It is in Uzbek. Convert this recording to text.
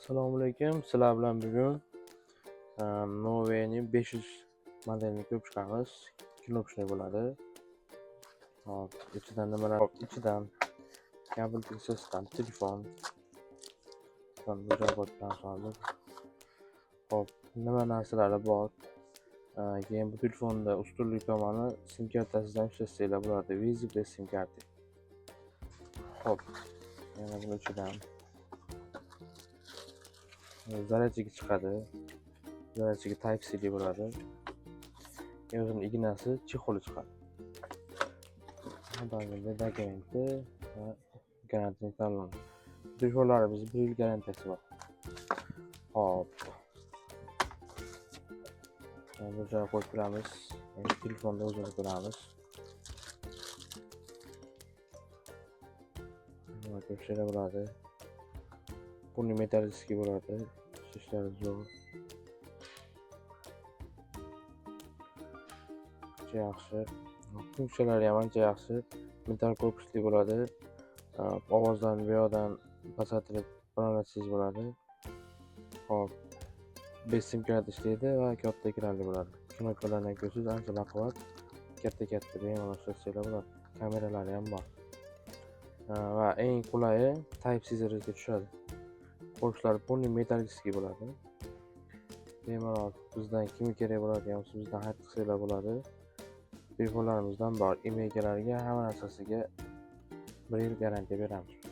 Assalomu alaykum. Sizlar bilan bugun Nove'ning 500 modelini ko'rib chiqamiz. Knopchli bo'ladi. Hop, ichidan nimalar? Ichidan kabel sistem, telefon. Hop, nima narsalari bor? Keyin bu telefonda ustunlik tomoni sim kartasidan ishlatsanglar bo'ladi. Vizib sim karta. Hop, yana buni ichidan zaryadchiga chiqadi. Zaryadchiga Type-C bo'ladi. O'zining ignasi, chexoli chiqadi. Hadagida dokumenti va garantiya tanlanadi. Telefonlarimiz 1 yil garantiyasi bor. Hop. Bu joyga qo'yib turamiz. Telefonda o'zimiz ko'ramiz. Nima ko'rishlar bo'ladi. Buni metall diski bo'ladi. Shishlari zo'r. Yaxshi. Funksiyalari ham ancha yaxshi. Metall korpusli bo'ladi. Ovozdan bu yoqdan pasaytirib qo'llansangiz bo'ladi. Hop. 5 sim kart ishlaydi va katta ekranli bo'ladi. Knopkalarni ko'rsangiz ancha baquvvat, katta bemalol ishlatsangiz bo'ladi. Kameralari ham bor. Va eng qulayi Type-C zaryadga tushadi. Korpuslari pulli metall diski bo'ladi. Bemalol bizdan kim kerak bo'ladigan bo'lsa bizdan xarid qilsanglar bo'ladi. Telefonlarimizdan bor. Emaillarga hamma narsasiga 1 yil garantiya beramiz.